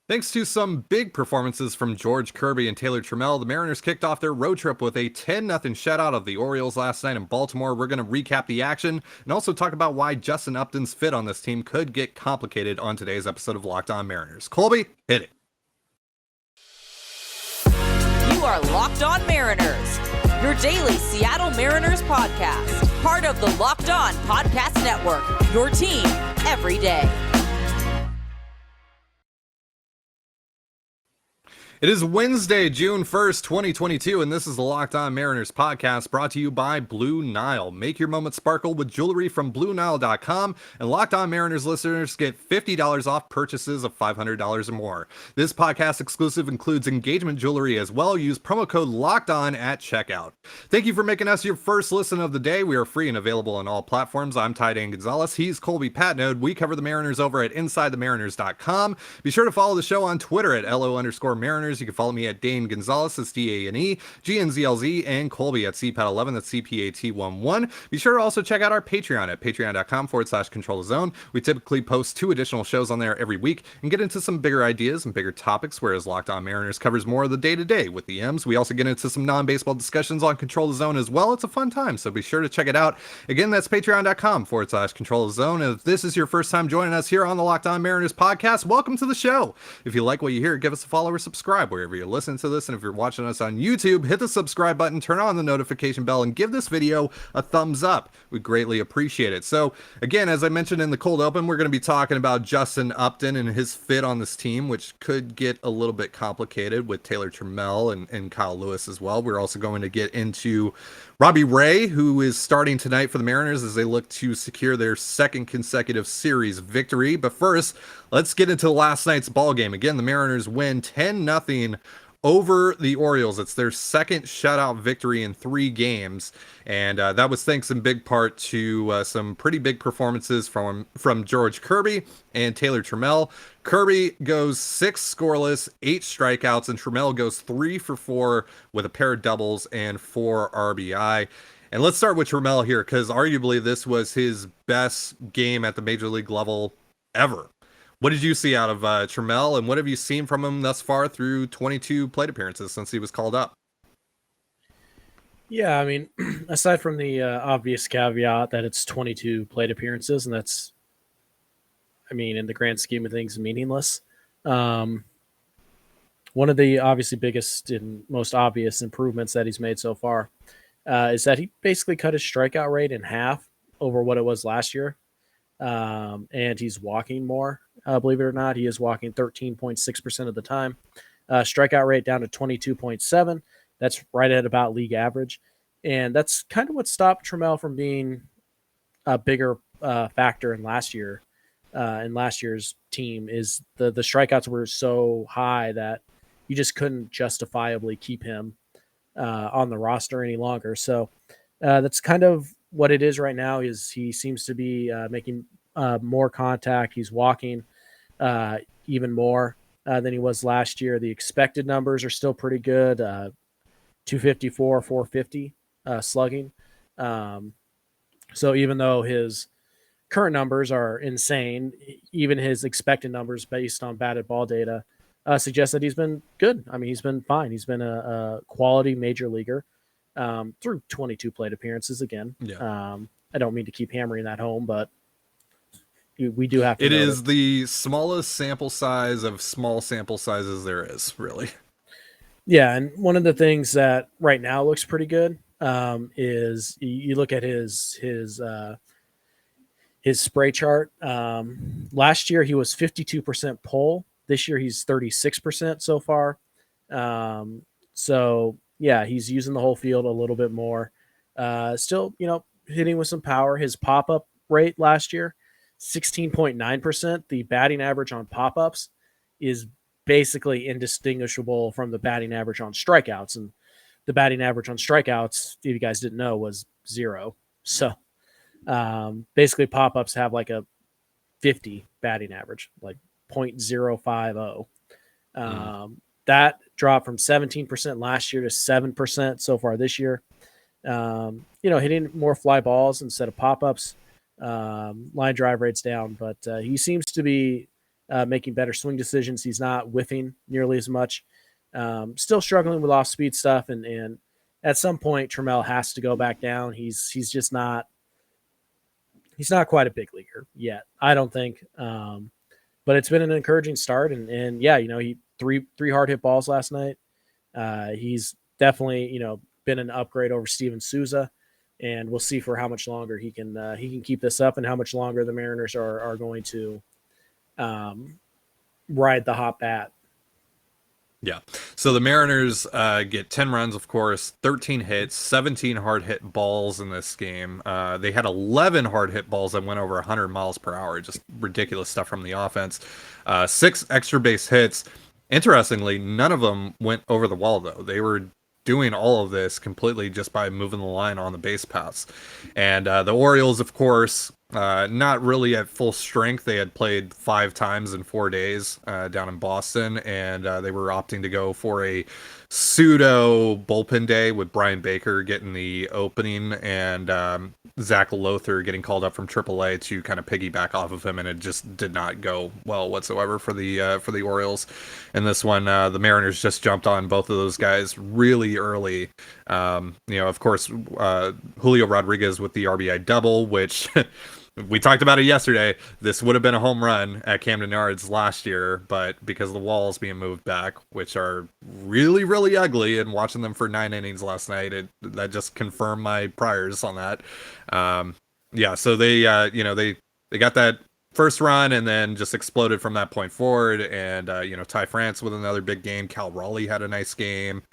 Thanks to some big performances from George Kirby and Taylor Trammell, the Mariners kicked off their road trip with a 10-0 shutout of the Orioles last night in Baltimore. We're going to recap the action and also talk about why Justin Upton's fit on this team could get complicated on today's episode of Locked On Mariners. Colby, hit it. You are Locked On Mariners, your daily Seattle Mariners podcast. Part of the Locked On Podcast Network, your team every day. It is Wednesday, June 1st, 2022, and this is the Locked On Mariners podcast brought to you by Blue Nile. Make your moment sparkle with jewelry from BlueNile.com, and Locked On Mariners listeners get $50 off purchases of $500 or more. This podcast exclusive includes engagement jewelry as well. Use promo code LOCKEDON at checkout. Thank you for making us your first listen of the day. We are free and available on all platforms. I'm Ty Dan Gonzalez. He's Colby Patnode. We cover the Mariners over at InsideTheMariners.com. Be sure to follow the show on Twitter at LO_Mariners. You can follow me at Dane Gonzalez, that's DANE, GNZLZ, and Colby at CPAT11, that's CPAT11. Be sure to also check out our Patreon at patreon.com/control-the-zone. We typically post 2 additional shows on there every week and get into some bigger ideas and bigger topics, whereas Locked On Mariners covers more of the day-to-day with the M's. We also get into some non-baseball discussions on Control the Zone as well. It's a fun time, so be sure to check it out. Again, that's patreon.com/control-the-zone. If this is your first time joining us here on the Locked On Mariners podcast, welcome to the show. If you like what you hear, give us a follow or subscribe wherever you're listening to this, and if you're watching us on YouTube, hit the subscribe button, turn on the notification bell, and give this video a thumbs up. We greatly appreciate it. So again, as I mentioned in the cold open, we're going to be talking about Justin Upton and his fit on this team, which could get a little bit complicated with Taylor Trammell and Kyle Lewis as well. We're also going to get into Robbie Ray, who is starting tonight for the Mariners as they look to secure their second consecutive series victory. But first, let's get into last night's ball game. Again, the Mariners win 10-0 over the Orioles. It's their second shutout victory in 3 games, and that was thanks in big part to some pretty big performances from George Kirby and Taylor Trammell. Kirby goes 6 scoreless, 8 strikeouts, and Trammell goes 3 for 4 with a pair of doubles and 4 RBI. And let's start with Trammell here, because arguably this was his best game at the major league level ever. What did you see out of Trammell, and what have you seen from him thus far through 22 plate appearances since he was called up? Yeah, I mean, aside from the obvious caveat that it's 22 plate appearances, and that's, I mean, in the grand scheme of things, meaningless. One of the obviously biggest and most obvious improvements that he's made so far is that he basically cut his strikeout rate in half over what it was last year. And he's walking more, believe it or not. He is walking 13.6% of the time. Strikeout rate down to 22.7. That's right at about league average. And that's kind of what stopped Trammell from being a bigger factor in last year. In last year's team is the strikeouts were so high that you just couldn't justifiably keep him on the roster any longer. So that's kind of what it is right now. Is he seems to be making more contact. He's walking even more than he was last year. The expected numbers are still pretty good. 254, 450 slugging. So even though his current numbers are insane, even his expected numbers based on batted ball data suggest that he's been good. I mean, he's been fine. He's been a quality major leaguer through 22 plate appearances again. Yeah. I don't mean to keep hammering that home, but we do have to. It is the smallest sample size of small sample sizes there is, really. Yeah, and one of the things that right now looks pretty good is you look at his spray chart. Last year he was 52% pull. This year he's 36% so far. So yeah, he's using the whole field a little bit more. Still, hitting with some power. His pop-up rate last year, 16.9%. The batting average on pop-ups is basically indistinguishable from the batting average on strikeouts. And the batting average on strikeouts, if you guys didn't know, was 0. So basically pop-ups have like a 50 batting average, like 0.050. That dropped from 17% last year to 7% so far this year. Hitting more fly balls instead of pop-ups. Line drive rates down, but he seems to be making better swing decisions. He's not whiffing nearly as much. Still struggling with off-speed stuff, and at some point, Trammell has to go back down. He's just not. He's not quite a big leaguer yet, I don't think. But it's been an encouraging start, and yeah, he three hard hit balls last night. He's definitely been an upgrade over Steven Souza, and we'll see for how much longer he can keep this up, and how much longer the Mariners are going to ride the hot bat. Yeah. So the Mariners get 10 runs, of course, 13 hits, 17 hard hit balls in this game. They had 11 hard hit balls that went over 100 miles per hour. Just ridiculous stuff from the offense. 6 extra base hits. Interestingly, none of them went over the wall, though. They were doing all of this completely just by moving the line on the base paths. And the Orioles, of course, not really at full strength. They had played 5 times in 4 days down in Boston, and they were opting to go for a pseudo bullpen day with Brian Baker getting the opening and Zach Lothar getting called up from AAA to kind of piggyback off of him, and it just did not go well whatsoever for the Orioles. In this one, the Mariners just jumped on both of those guys really early. Of course, Julio Rodriguez with the RBI double, which we talked about it yesterday. This would have been a home run at Camden Yards last year, but because of the walls being moved back, which are really, really ugly, and watching them for 9 innings last night, that just confirmed my priors on that. So they got that first run and then just exploded from that point forward. And, Ty France with another big game. Cal Raleigh had a nice game.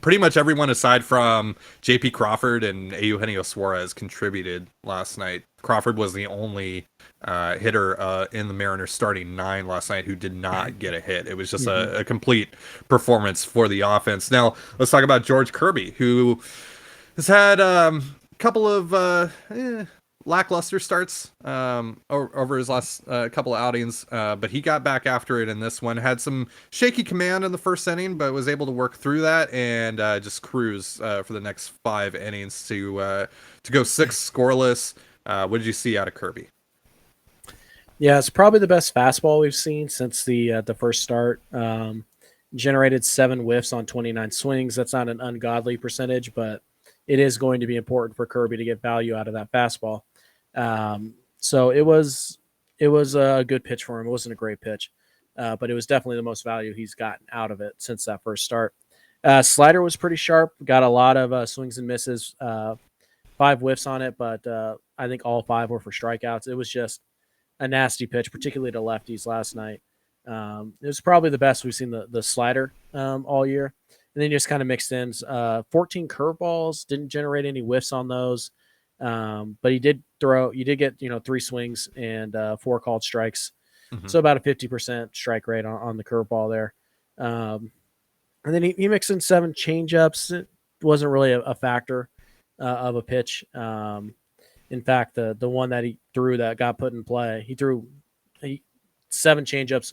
Pretty much everyone aside from J.P. Crawford and Eugenio Suarez contributed last night. Crawford was the only hitter in the Mariners starting 9 last night who did not get a hit. It was just a complete performance for the offense. Now, let's talk about George Kirby, who has had a couple of lackluster starts over his last couple of outings, but he got back after it in this one. Had some shaky command in the first inning, but was able to work through that and just cruise for the next 5 innings to go 6 scoreless. What did you see out of Kirby? Yeah, it's probably the best fastball we've seen since the first start. Generated 7 whiffs on 29 swings. That's not an ungodly percentage, but it is going to be important for Kirby to get value out of that fastball. So it was a good pitch for him. It wasn't a great pitch, but it was definitely the most value he's gotten out of it since that first start. Slider was pretty sharp. Got a lot of swings and misses. 5 whiffs on it, but I think all 5 were for strikeouts. It was just a nasty pitch, particularly to lefties last night. It was probably the best we've seen the slider all year. And then just kind of mixed in 14 curveballs, didn't generate any whiffs on those. But you did get 3 swings and 4 called strikes. Mm-hmm. So about a 50% strike rate on the curveball there. And then he mixed in 7 changeups. It wasn't really a factor of a pitch. In fact, the one that he threw that got put in play, he threw 7 changeups,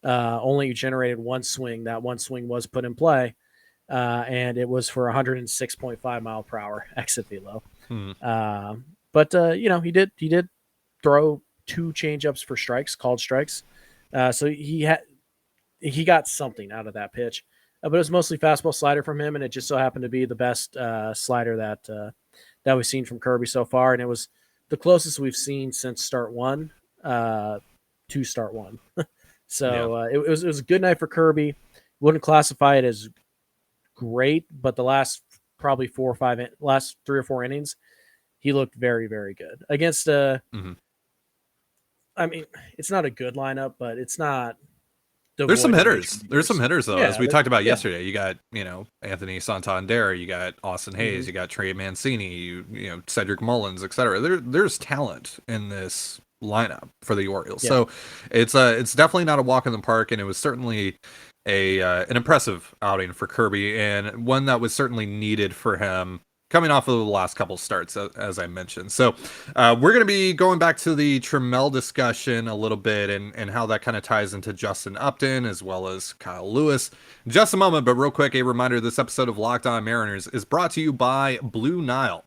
only generated 1 swing. That 1 swing was put in play, and it was for 106.5 mile per hour exit velo. But he did throw 2 changeups for strikes, called strikes. So he got something out of that pitch, but it was mostly fastball slider from him, and it just so happened to be the best slider that we've seen from Kirby so far, and it was the closest we've seen since start 1 to start 1. So it was a good night for Kirby. Wouldn't classify it as great, but the last probably 3 or 4 innings, he looked very, very good against I mean, it's not a good lineup, but it's not. There's some hitters. There's some hitters though, as we talked about yesterday. You got Anthony Santander, you got Austin Hayes, you got Trey Mancini, you Cedric Mullins, etc. There's talent in this lineup for the Orioles. Yeah. So it's definitely not a walk in the park, and it was certainly an impressive outing for Kirby, and one that was certainly needed for him coming off of the last couple starts, as I mentioned. So we're going to be going back to the Trammell discussion a little bit and how that kind of ties into Justin Upton as well as Kyle Lewis in just a moment. But real quick, a reminder, this episode of Locked On Mariners is brought to you by Blue Nile.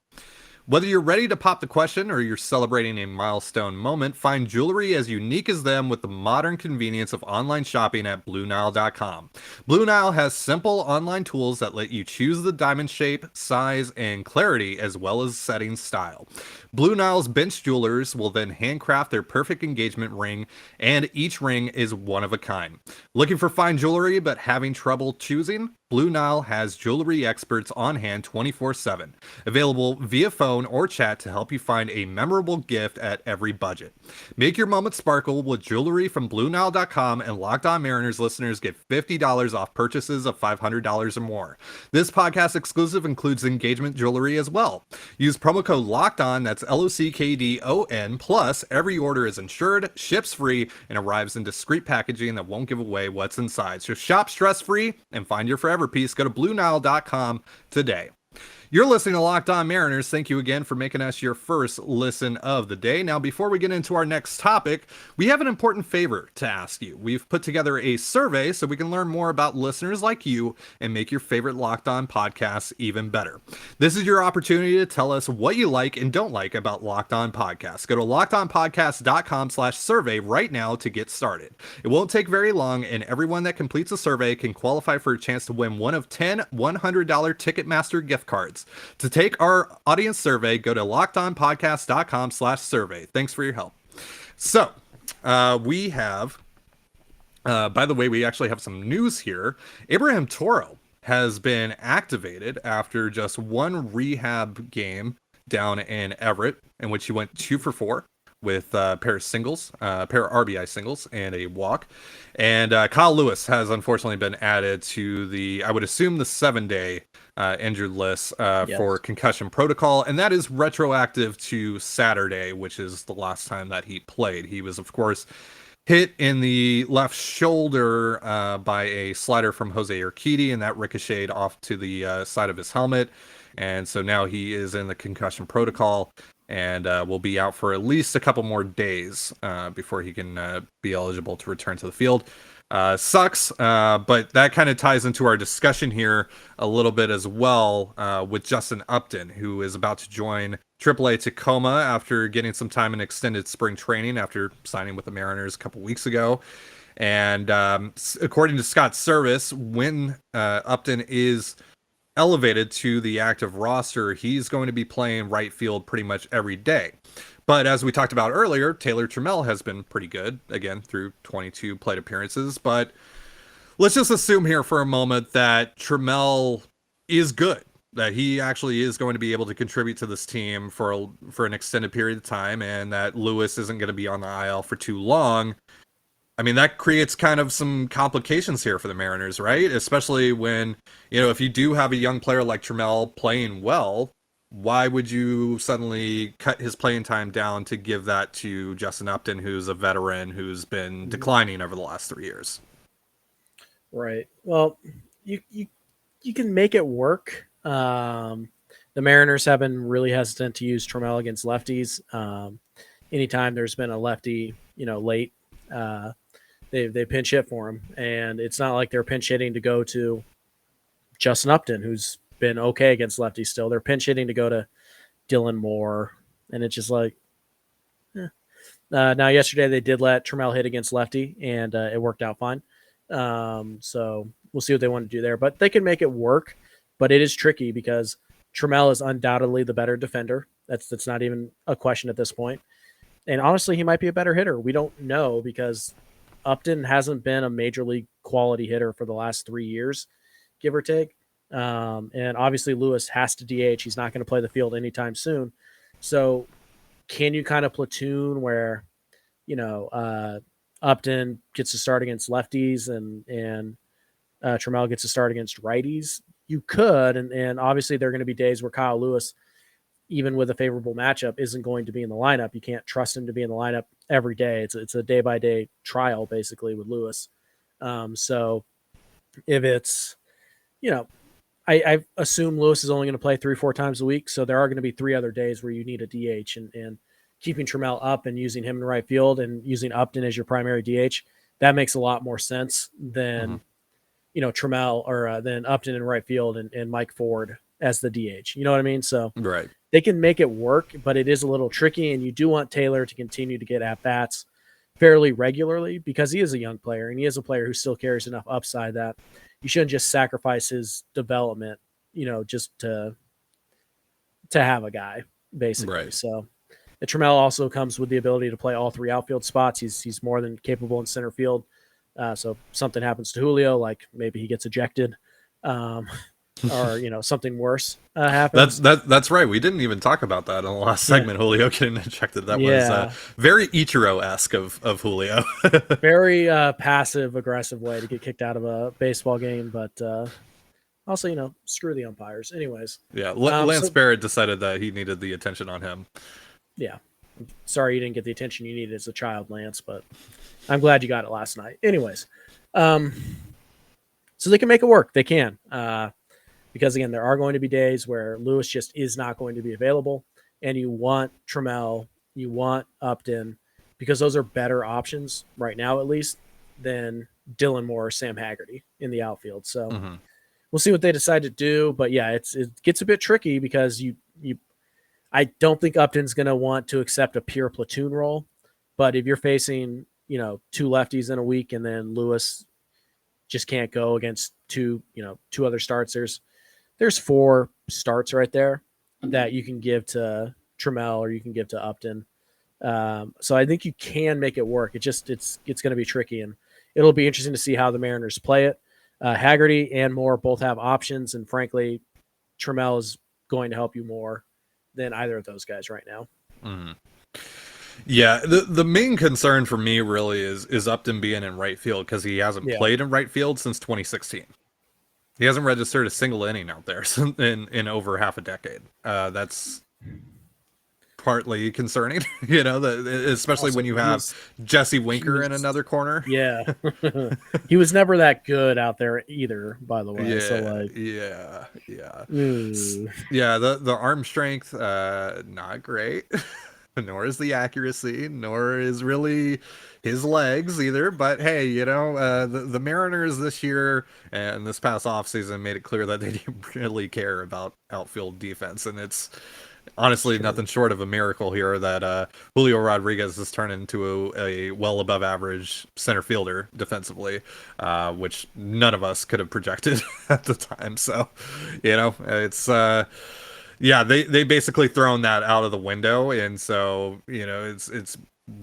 Whether you're ready to pop the question or you're celebrating a milestone moment, find jewelry as unique as them with the modern convenience of online shopping at BlueNile.com. Blue Nile has simple online tools that let you choose the diamond shape, size, and clarity, as well as setting style. Blue Nile's bench jewelers will then handcraft their perfect engagement ring, and each ring is one of a kind. Looking for fine jewelry but having trouble choosing? Blue Nile has jewelry experts on hand 24/7, available via phone or chat to help you find a memorable gift at every budget. Make your moment sparkle with jewelry from BlueNile.com, and Locked On Mariners listeners get $50 off purchases of $500 or more. This podcast exclusive includes engagement jewelry as well. Use promo code Locked On, that's LOCKDON, plus every order is insured, ships free, and arrives in discreet packaging that won't give away what's inside. So shop stress-free and find your forever piece. Go to BlueNile.com today. You're listening to Locked On Mariners. Thank you again for making us your first listen of the day. Now, before we get into our next topic, we have an important favor to ask you. We've put together a survey so we can learn more about listeners like you and make your favorite Locked On podcasts even better. This is your opportunity to tell us what you like and don't like about Locked On Podcasts. Go to LockedOnPodcast.com/survey right now to get started. It won't take very long, and everyone that completes a survey can qualify for a chance to win one of 10 $100 Ticketmaster gift cards. To take our audience survey, go to LockedOnPodcast.com/survey. Thanks for your help. So, we have, by the way, we actually have some news here. Abraham Toro has been activated after just one rehab game down in Everett, in which he went 2 for 4 with a pair of RBI singles and a walk. And Kyle Lewis has unfortunately been added to the, I would assume, the 7-day injured list for concussion protocol. And that is retroactive to Saturday, which is the last time that he played. He was, of course, hit in the left shoulder by a slider from Jose Urquidy, and that ricocheted off to the side of his helmet. And so now he is in the concussion protocol and will be out for at least a couple more days before he can be eligible to return to the field. Sucks, but that kind of ties into our discussion here a little bit as well with Justin Upton, who is about to join AAA Tacoma after getting some time in extended spring training after signing with the Mariners a couple weeks ago. And according to Scott Service, when Upton is elevated to the active roster, he's going to be playing right field pretty much every day. But as we talked about earlier, Taylor Trammell has been pretty good, again, through 22 plate appearances. But let's just assume here for a moment that Trammell is good, that he actually is going to be able to contribute to this team for an extended period of time, and that Lewis isn't going to be on the IL for too long. I mean, that creates kind of some complications here for the Mariners, right? Especially when, if you do have a young player like Trammell playing well, why would you suddenly cut his playing time down to give that to Justin Upton, who's a veteran who's been declining over the last 3 years? Right. Well, you can make it work. The Mariners have been really hesitant to use Trammell against lefties. Anytime there's been a lefty, late, they pinch hit for him, and it's not like they're pinch hitting to go to Justin Upton, who's been okay against lefties still. They're pinch hitting to go to Dylan Moore, and it's just like, now yesterday they did let Trammell hit against lefty, and it worked out fine. So we'll see what they want to do there, but they can make it work. But it is tricky because Trammell is undoubtedly the better defender. That's not even a question at this point. And honestly, he might be a better hitter. We don't know because Upton hasn't been a major league quality hitter for the last 3 years, give or take. And obviously Lewis has to DH. He's not going to play the field anytime soon. So can you kind of platoon where, Upton gets to start against lefties and Trammell gets to start against righties? You could. And obviously there are going to be days where Kyle Lewis, even with a favorable matchup, isn't going to be in the lineup. You can't trust him to be in the lineup every day. It's a day-by-day trial, basically, with Lewis. So if it's, I assume Lewis is only going to play 3-4 times a week, so there are going to be 3 other days where you need a DH, and keeping Trammell up and using him in right field and using Upton as your primary DH, that makes a lot more sense than, Trammell or than Upton in right field and Mike Ford as the DH. You know what I mean? So right. they can make it work, but it is a little tricky, and you do want Taylor to continue to get at bats fairly regularly because he is a young player and he is a player who still carries enough upside that you shouldn't just sacrifice his development, just to have a guy basically. Right. So Trammell also comes with the ability to play all three outfield spots. He's more than capable in center field. So something happens to Julio, like maybe he gets ejected, or something worse happens. That's right. We didn't even talk about that in the last segment. Julio getting ejected. That was very Ichiro-esque of Julio. Very passive aggressive way to get kicked out of a baseball game, but also screw the umpires. Anyways, yeah. Lance Barrett decided that he needed the attention on him. Yeah, sorry you didn't get the attention you needed as a child, Lance, but I'm glad you got it last night. Anyways, so they can make it work. They can. Because, again, there are going to be days where Lewis just is not going to be available, and you want Trammell, you want Upton, because those are better options right now, at least, than Dylan Moore or Sam Haggerty in the outfield. So we'll see what they decide to do. But, yeah, it gets a bit tricky because I don't think Upton's going to want to accept a pure platoon role. But if you're facing, two lefties in a week and then Lewis just can't go against two other starts, there's 4 starts right there that you can give to Trammell or you can give to Upton. So I think you can make it work. It's going to be tricky, and it'll be interesting to see how the Mariners play it. Haggerty and Moore both have options, and frankly, Trammell is going to help you more than either of those guys right now. Mm-hmm. Yeah, the main concern for me really is Upton being in right field because he hasn't played in right field since 2016. He hasn't registered a single inning out there in over half a decade. That's partly concerning, especially also, when you have Jesse Winker in another corner. Yeah. He was never that good out there either, by the way. Yeah, so yeah. The arm strength, not great. Nor is the accuracy, nor is really his legs either. But hey, the Mariners this year and this past offseason made it clear that they didn't really care about outfield defense. And it's honestly nothing short of a miracle here that Julio Rodriguez has turned into a well above average center fielder defensively, which none of us could have projected at the time. So, it's... yeah, they basically thrown that out of the window, and so it's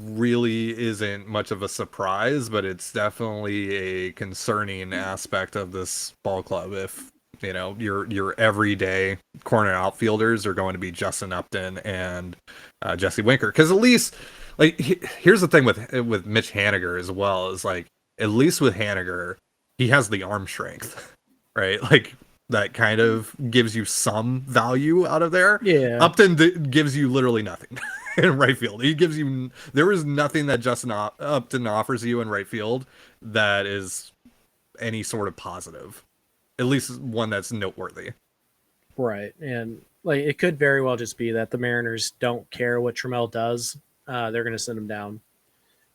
really isn't much of a surprise, but it's definitely a concerning aspect of this ball club if your everyday corner outfielders are going to be Justin Upton and Jesse Winker, because at least here's the thing with Mitch Haniger as well is at least with Haniger he has the arm strength, right? That kind of gives you some value out of there. Yeah. Upton gives you literally nothing in right field. There is nothing that Justin Upton offers you in right field that is any sort of positive. At least one that's noteworthy. Right. And it could very well just be that the Mariners don't care what Trammell does. They're going to send him down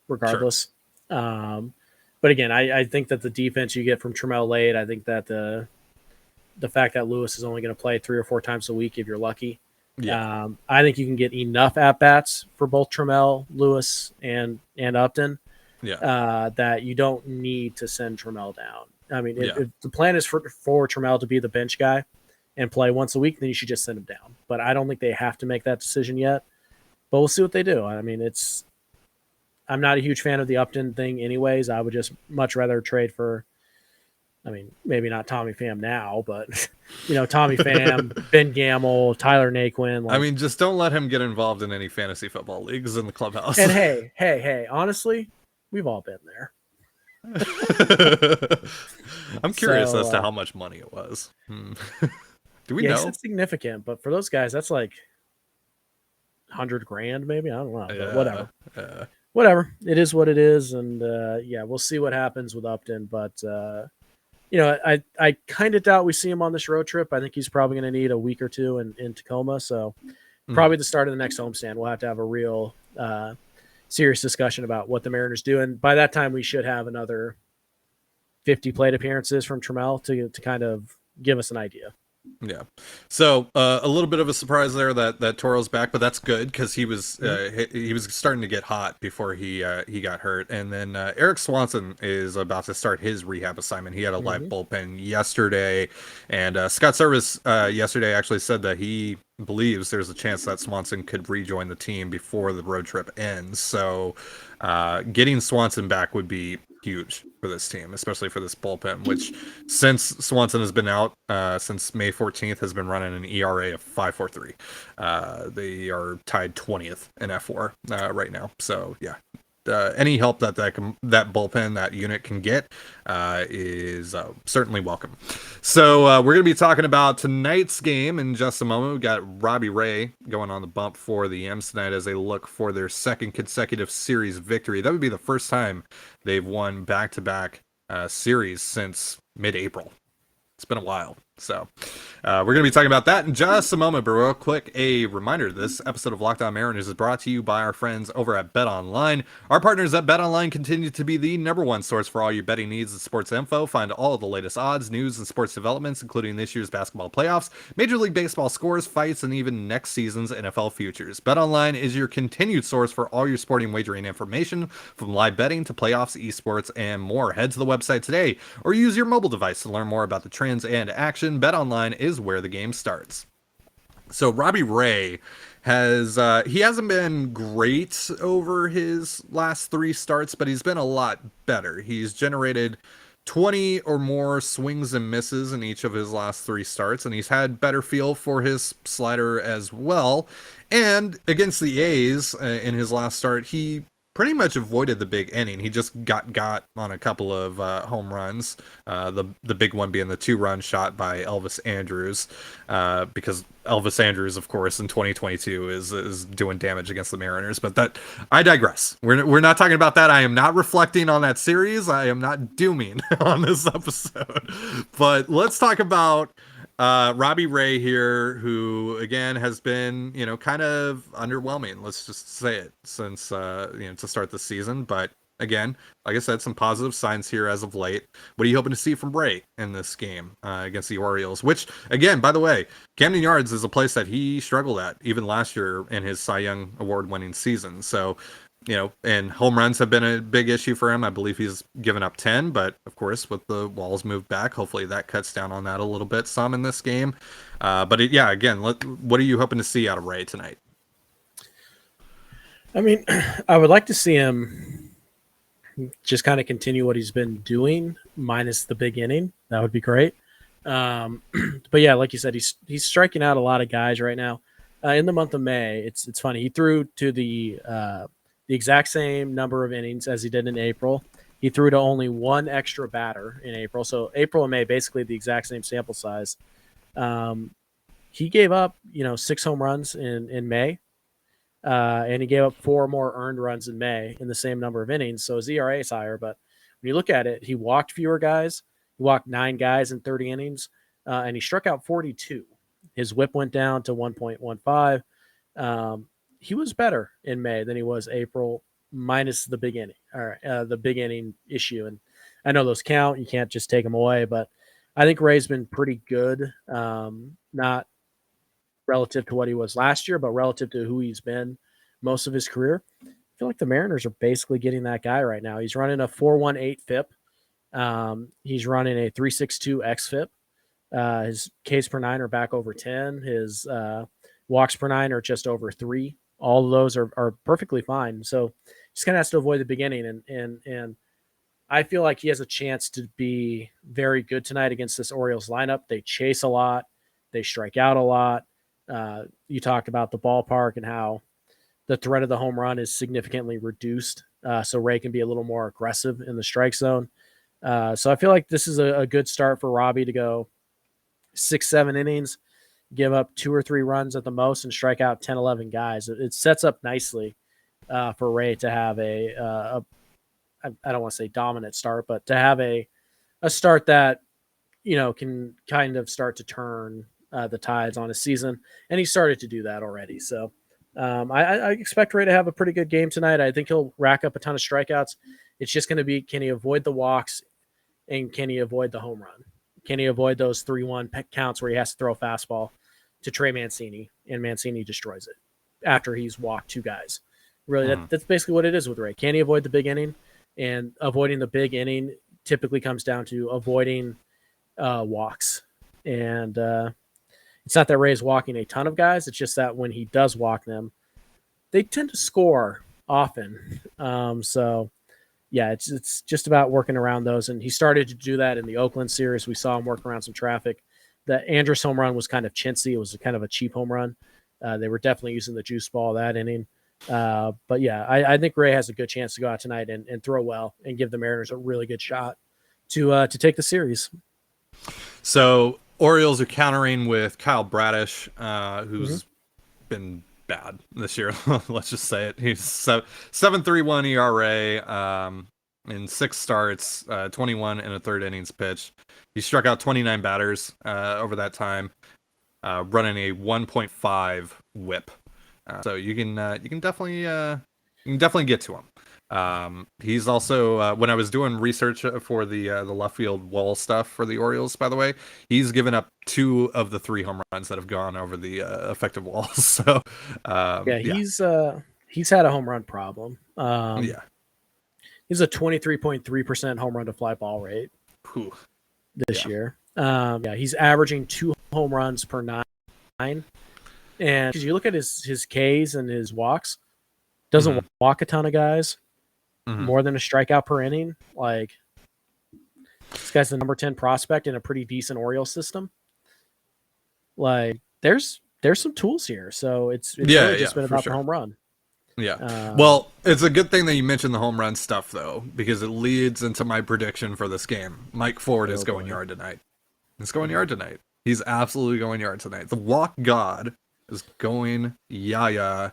regardless. Sure. But again, I think that the defense you get from Trammell late, I think that the fact that Lewis is only going to play 3 or 4 times a week if you're lucky. Yeah. I think you can get enough at-bats for both Trammell, Lewis, and Upton that you don't need to send Trammell down. I mean, if the plan is for Trammell to be the bench guy and play once a week, then you should just send him down. But I don't think they have to make that decision yet. But we'll see what they do. I mean, I'm not a huge fan of the Upton thing anyways. I would just much rather trade for maybe not Tommy Pham now, but Tommy Pham, Ben Gamble, Tyler Naquin. Just don't let him get involved in any fantasy football leagues in the clubhouse. And hey, honestly, we've all been there. I'm curious as to how much money it was. Do we know? It's significant, but for those guys, that's $100,000 maybe. I don't know, but whatever. Whatever. It is what it is, and we'll see what happens with Upton, but. I kind of doubt we see him on this road trip. I think he's probably going to need a week or two in Tacoma. So probably the start of the next homestand, we'll have to have a real serious discussion about what the Mariners do. And by that time, we should have another 50 plate appearances from Trammell to kind of give us an idea. Yeah. So a little bit of a surprise there that Toro's back, but that's good because he was starting to get hot before he got hurt. And then Eric Swanson is about to start his rehab assignment. He had a live bullpen yesterday, and Scott Service yesterday actually said that he believes there's a chance that Swanson could rejoin the team before the road trip ends. So getting Swanson back would be huge for this team, especially for this bullpen, which since Swanson has been out since May 14th has been running an ERA of 5.43. They are tied 20th in F4 right now. So yeah, any help that bullpen, that unit can get is certainly welcome. So we're going to be talking about tonight's game in just a moment. We've got Robbie Ray going on the bump for the M's tonight as they look for their second consecutive series victory. That would be the first time they've won back-to-back series since mid-April. It's been a while. So we're going to be talking about that in just a moment, but real quick, a reminder, this episode of Locked On Mariners is brought to you by our friends over at BetOnline. Our partners at BetOnline continue to be the #1 source for all your betting needs and sports info. Find all of the latest odds, news, and sports developments, including this year's basketball playoffs, Major League Baseball scores, fights, and even next season's NFL futures. BetOnline is your continued source for all your sporting wagering information, from live betting to playoffs, esports, and more. Head to the website today or use your mobile device to learn more about the trends and action. BetOnline is where the game starts. So Robbie Ray he hasn't been great over his last 3 starts, but he's been a lot better. He's generated 20 or more swings and misses in each of his last 3 starts, and he's had better feel for his slider as well. And against the A's in his last start, he pretty much avoided the big inning. He just got on a couple of home runs, the big one being the 2-run shot by Elvis Andrus, because Elvis Andrus, of course, in 2022 is doing damage against the Mariners. But that, I digress. We're not talking about that. I am not reflecting on that series. I am not dooming on this episode. But let's talk about Robbie Ray here, who again has been, kind of underwhelming. Let's just say it, since to start the season. But again, like I said, some positive signs here as of late. What are you hoping to see from Ray in this game against the Orioles? Which, again, by the way, Camden Yards is a place that he struggled at even last year in his Cy Young Award-winning season. So, and home runs have been a big issue for him. I believe he's given up 10, but of course, with the walls moved back, hopefully that cuts down on that a little bit, some in this game. Again, what are you hoping to see out of Ray tonight? I mean, I would like to see him just kind of continue what he's been doing, minus the big inning. That would be great. But yeah, like you said, he's striking out a lot of guys right now. In the month of May, it's funny. He threw to the exact same number of innings as he did in April. He threw to only one extra batter in April. So April and May, basically the exact same sample size. He gave up, 6 home runs in May. And he gave up 4 more earned runs in May in the same number of innings. So his ERA is higher. But when you look at it, he walked fewer guys. He walked 9 guys in 30 innings. And he struck out 42. His whip went down to 1.15. He was better in May than he was April, minus the big inning, or the big inning issue. And I know those count. You can't just take them away. But I think Ray's been pretty good, not relative to what he was last year, but relative to who he's been most of his career. I feel like the Mariners are basically getting that guy right now. He's running a 4.18 FIP. He's running a 3.62 xFIP. His Ks per 9 are back over 10. His walks per 9 are just over 3. All of those are perfectly fine. So just kind of has to avoid the beginning. And I feel like he has a chance to be very good tonight against this Orioles lineup. They chase a lot. They strike out a lot. You talked about the ballpark and how the threat of the home run is significantly reduced. So Ray can be a little more aggressive in the strike zone. So I feel like this is a good start for Robbie to go 6-7 innings, give up 2 or 3 runs at the most, and strike out 10, 11 guys. It sets up nicely for Ray to have I don't want to say dominant start, but to have a start that, can kind of start to turn the tides on his season. And he started to do that already. So I expect Ray to have a pretty good game tonight. I think he'll rack up a ton of strikeouts. It's just going to be, can he avoid the walks and can he avoid the home run? Can he avoid those 3-1 counts where he has to throw a fastball to Trey Mancini, and Mancini destroys it after he's walked 2 guys? Really, that's basically what it is with Ray. Can he avoid the big inning? And avoiding the big inning typically comes down to avoiding walks. And it's not that Ray is walking a ton of guys. It's just that when he does walk them, they tend to score often. So, yeah, it's just about working around those. And he started to do that in the Oakland series. We saw him work around some traffic. The Andrus home run was kind of chintzy. It was kind of a cheap home run. They were definitely using the juice ball that inning. But, yeah, I think Ray has a good chance to go out tonight and throw well and give the Mariners a really good shot to take the series. So Orioles are countering with Kyle Bradish, who's been bad this year. Let's just say it. He's 7.31 ERA in 6 starts, 21 and a third innings pitched. He struck out 29 batters over that time, running a 1.5 WHIP. So you can definitely get to him. He's also when I was doing research for the left field wall stuff for the Orioles, by the way, he's given up 2 of the 3 home runs that have gone over the effective walls. So he's had a home run problem. He's a 23.3% home run to fly ball rate this year. He's averaging 2 home runs per 9. And because you look at his Ks and his walks, doesn't walk a ton of guys. More than a strikeout per inning. Like, this guy's the number 10 prospect in a pretty decent Orioles system. Like, there's some tools here. So it's really just been about the home run. Yeah. Well, it's a good thing that you mentioned the home run stuff, though, because it leads into my prediction for this game. Mike Ford is going yard tonight. He's going yard tonight. He's absolutely going yard tonight. The walk god is going yaya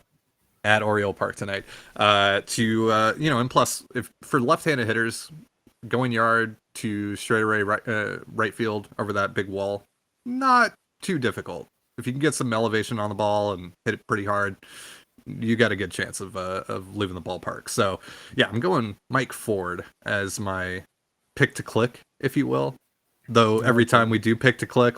at Oriole Park tonight. And plus, if for left-handed hitters, going yard to straightaway right field over that big wall, not too difficult. If you can get some elevation on the ball and hit it pretty hard, you got a good chance of leaving the ballpark. So, yeah, I'm going Mike Ford as my pick to click, if you will. Though every time we do picks to click,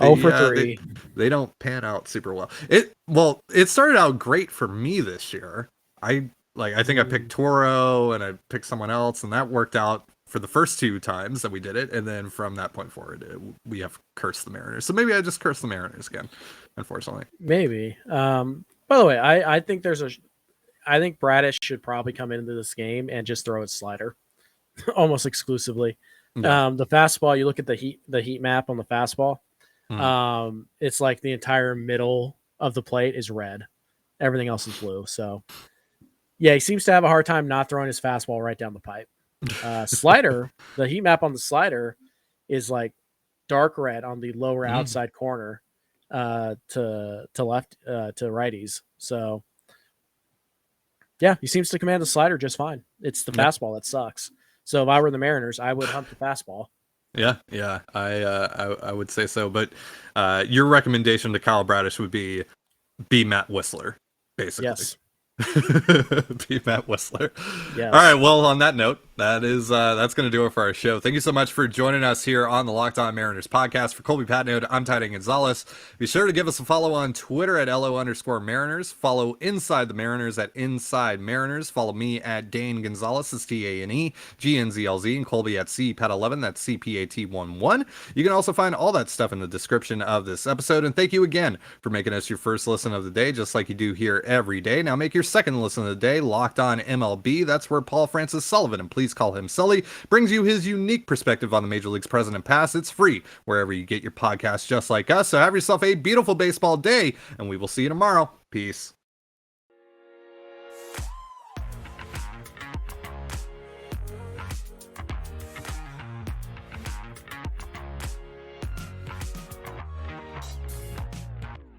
they don't pan out super well. It started out great for me this year. I think I picked Toro and I picked someone else, and that worked out for the first 2 times that we did it. And then from that point forward, we have cursed the Mariners. So maybe I just cursed the Mariners again, unfortunately. Maybe. By the way, I think I think Bradish should probably come into this game and just throw his slider almost exclusively. Yeah. The fastball, you look at the heat map on the fastball. It's like the entire middle of the plate is red. Everything else is blue. So, yeah, he seems to have a hard time not throwing his fastball right down the pipe. Slider, the heat map on the slider is like dark red on the lower outside corner to left to righties. So, yeah, he seems to command the slider just fine. It's the fastball that sucks. So if I were the Mariners, I would hunt the fastball. Yeah, I would say so. But your recommendation to Kyle Bradish would be Matt Whistler, basically. Yes. Be Matt Whistler. Yes. All right. Well, on that note, that's going to do it for our show. Thank you so much for joining us here on the Locked On Mariners podcast. For Colby Patnode, I'm Titan Gonzalez. Be sure to give us a follow on Twitter at LO_Mariners. Follow Inside the Mariners at Inside Mariners. Follow me at Dane Gonzalez, that's TANEGNZLZ, and Colby at CPAT11, that's CPAT11. You can also find all that stuff in the description of this episode. And thank you again for making us your first listen of the day, just like you do here every day. Now make your second listen of the day Locked On MLB. That's where Paul Francis Sullivan, and please call him Sully, brings you his unique perspective on the Major League's present and past. It's free wherever you get your podcasts, just like us. So have yourself a beautiful baseball day, and we will see you tomorrow. Peace.